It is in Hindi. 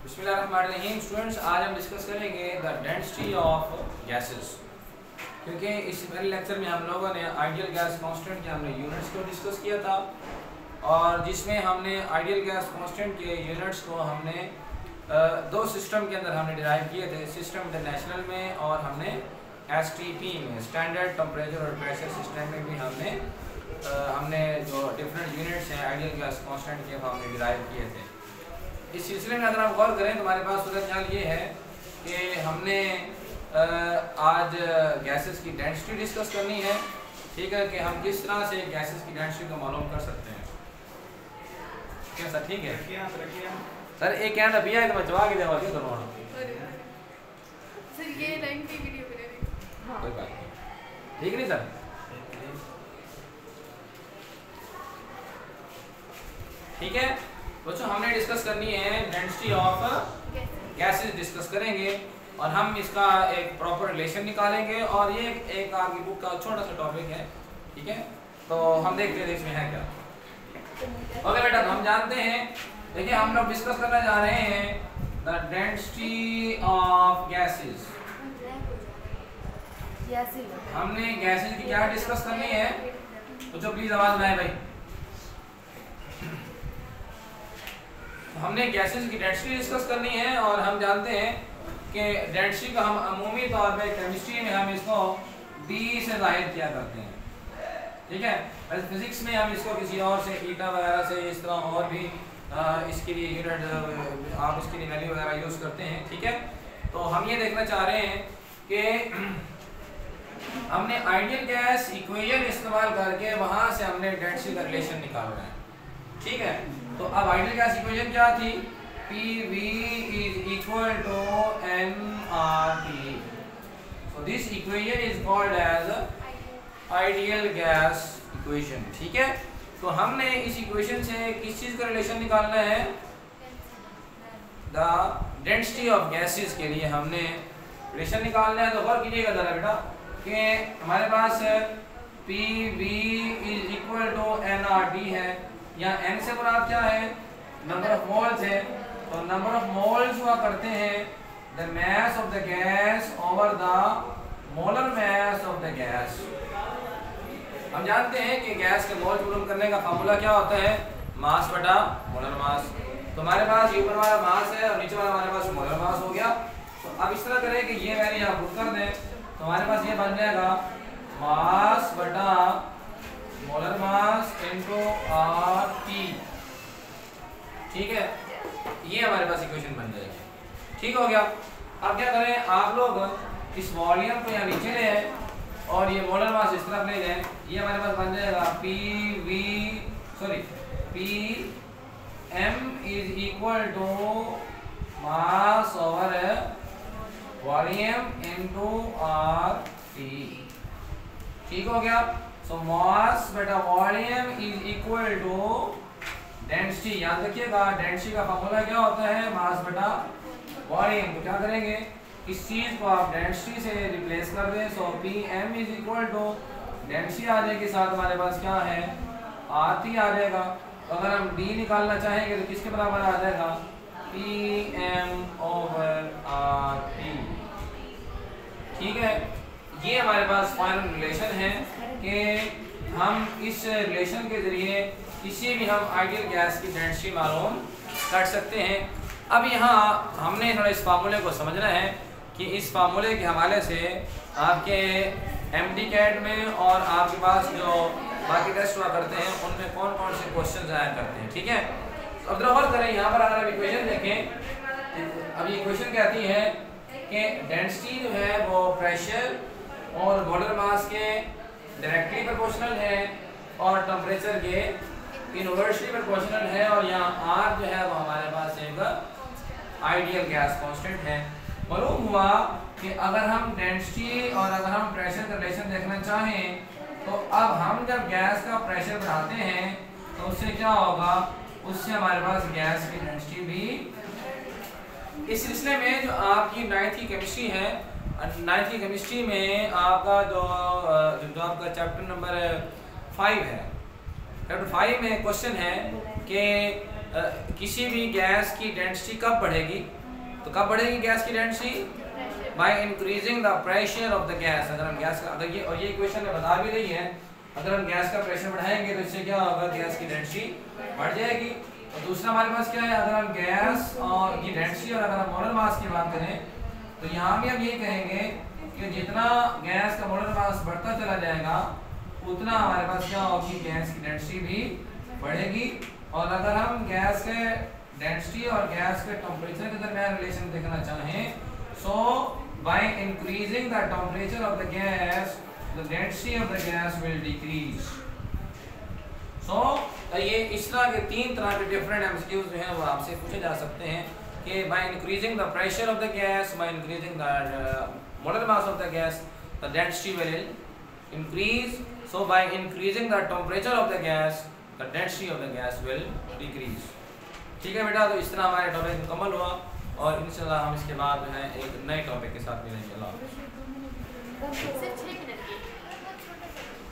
बिस्मिल्लाहिर्रहमानिर्रहीम। स्टूडेंट्स, आज हम डिस्कस करेंगे द डेंसिटी ऑफ गैसेस, क्योंकि इस पहले लेक्चर में हम लोगों ने आइडियल गैस कांस्टेंट के हमने यूनिट्स को डिस्कस किया था, और जिसमें हमने आइडियल गैस कांस्टेंट के यूनिट्स को हमने दो सिस्टम के अंदर हमने डिराइव किए थे, सिस्टम इंटरनेशनल में और हमने STP में स्टैंडर्ड टेम्परेचर और प्रेशर सिस्टम में भी हमने जो डिफरेंट यूनिट्स हैं आइडियल गैस कांस्टेंट के हमने डिराइव किए थे। इस सिलसिले में अगर आप गौर करें तो हमारे पास सूरत हाल ये है कि हमने आज गैसेस की डेंसिटी डिस्कस करनी है। ठीक है, कि हम किस तरह से गैसेस की डेंसिटी को मालूम कर सकते हैं। क्या सर ठीक है? सर एक क्या अभी आए तो मैं जवाब देगा क्या दोनों सर ये लाइन की वीडियो बना कोई बात नहीं, ठीक नहीं सर? ठीक है बच्चों, हमने डिस्कस करनी है डेंसिटी ऑफ गैसेस डिस्कस करेंगे, और हम इसका एक प्रॉपर रिलेशन निकालेंगे, और ये एक आपकी बुक का छोटा सा टॉपिक है। ठीक है, तो हम देखते हैं इसमें है क्या। ओके बेटा, तो हम जानते हैं, देखिए हम लोग डिस्कस करना जा रहे हैं द डेंसिटी ऑफ गैसेस। हमने गैसेस की क्या डिस्कस करनी है? तो प्लीज आवाज में आए भाई। हमने गैसेस की डेंसिटी डिस्कस करनी है, और हम जानते हैं कि डेंसिटी का हम अमूमी तौर पे केमिस्ट्री में हम इसको D से जाहिर किया करते हैं। ठीक है, फिजिक्स में हम इसको किसी और से ईटा वगैरह से इस तरह और भी इसके लिए यूनिट आप इसके लिए वैल्यू वगैरह यूज़ करते हैं। ठीक है, तो हम ये देखना चाह रहे हैं कि हमने आइडियल गैस इक्वेशन इस्तेमाल करके वहाँ से हमने डेंसिटी का रिलेशन निकालना है। ठीक है, तो अब आइडियल गैस इक्वेशन क्या थी? PV is equal to nRT. So this equation is called as ideal gas equation. ठीक है, तो हमने इस इक्वेशन से किस चीज का रिलेशन निकालना है? द डेंसिटी ऑफ गैसेस के लिए हमने रिलेशन निकालना है। तो गौर कीजिएगा जरा बेटा कि हमारे पास PV is equal to nRT है, या n से मुराद क्या है? नंबर ऑफ मोल्स है। तो नंबर ऑफ मोल्स हुआ करते हैं the mass of the gas over the molar mass of the gas. हम जानते हैं कि गैस के मोल मालूम करने का फार्मूला क्या होता है? मास बटा मोलर मास। तो हमारे पास ऊपर वाला मास है और नीचे वाला हमारे पास मोलर मास हो गया। तो अब इस तरह करें कि ये वैल्यू आप पुट कर दें, तो हमारे पास ये बन जाएगा मास बटा मोलर मास इनटू RT। ठीक है, ये हमारे पास इक्वेशन बन जाएगी। ठीक हो गया। अब क्या करें, आप लोग इस वॉल्यूम को यहाँ नीचे ले आए और ये मोलर मास इस तरफ ले जाए। ये हमारे पास बन जाएगा PM is equal to mass over volume into RT। ठीक हो गया। So mass बटा volume is equal to density. याद रखिएगा डेंसिटी का फार्मूला क्या होता है? मास बटा वॉल्यूम। तो क्या करेंगे, इस चीज को आप डेंसिटी से रिप्लेस कर दें। So PM is equal to density आ जाएगी, साथ हमारे पास क्या है? RT आ जाएगा। तो अगर हम D निकालना चाहेंगे तो किसके बराबर आ जाएगा? PM over RT। ठीक है, ये हमारे पास फाइनल रिलेशन है कि हम इस रिलेशन के ज़रिए किसी भी हम आइडियल गैस की डेंसिटी मालूम कर सकते हैं। अब यहाँ हमने थोड़ा इस फार्मूले को समझना है कि इस फार्मूले के हवाले से आपके MD-CAT में और आपके पास जो बाकी टेस्ट हुआ करते हैं उनमें कौन कौन से क्वेश्चन आया करते हैं। ठीक है, तो अब गौर करें, यहाँ पर अगर आप इक्वेशन देखें, अब ये इक्वेशन कहती है कि डेंसिटी जो है वो प्रेशर और मोलर मास के डायरेक्टली प्रोपोर्शनल है और टेम्परेचर के इनवर्सली प्रोपोर्शनल है, और यहाँ R जो है वो हमारे पास एक आइडियल गैस कांस्टेंट है। मालूम हुआ कि अगर हम डेंसिटी और अगर हम प्रेशर का रिलेशन देखना चाहें, तो अब हम जब गैस का प्रेशर बढ़ाते हैं तो उससे क्या होगा? उससे हमारे पास गैस की डेंसिटी भी। इस सिलसिले में जो आपकी 9th की केमिस्ट्री है, 9th की केमिस्ट्री में आपका जो आपका चैप्टर नंबर 5 है, चैप्टर 5 में क्वेश्चन है कि किसी भी गैस की डेंसिटी कब बढ़ेगी, तो कब बढ़ेगी गैस की density? Bye increasing the pressure of the gas. अगर हम गैस का, अगर ये, और ये इक्वेशन में बता भी रही है, अगर हम गैस का प्रेशर बढ़ाएंगे तो इससे क्या होगा, गैस की डेंसिटी बढ़ जाएगी। और दूसरा हमारे पास क्या है, अगर हम गैस और की डेंसिटी और अगर हम मोलर मास की बात करें तो यहाँ भी हम ये कहेंगे कि जितना गैस का मोलर मास बढ़ता चला जाएगा उतना हमारे पास क्या होगी, गैस की डेंसिटी भी बढ़ेगी। और अगर हम गैस के डेंसिटी और गैस के टेम्परेचर के दरमियान रिलेशन देखना चाहें, so by increasing the temperature of the gas the density of the gas will decrease. So ये इस तरह के 3 तरह के डिफरेंट एमसीक्यूज जो हैं वो आपसे पूछे जा सकते हैं कि bye increasing the pressure of the gas, bye increasing the molar mass of the gas, the density will increase. So by increasing the temperature of the gas, the density of the gas will decrease. ठीक है बेटा, तो इस तरह हमारे टॉपिक मुकम्मल हुआ और इंशाल्लाह हम इसके बाद जो है एक नए टॉपिक के साथ मिलेंगे। अल्लाह हाफ़िज़।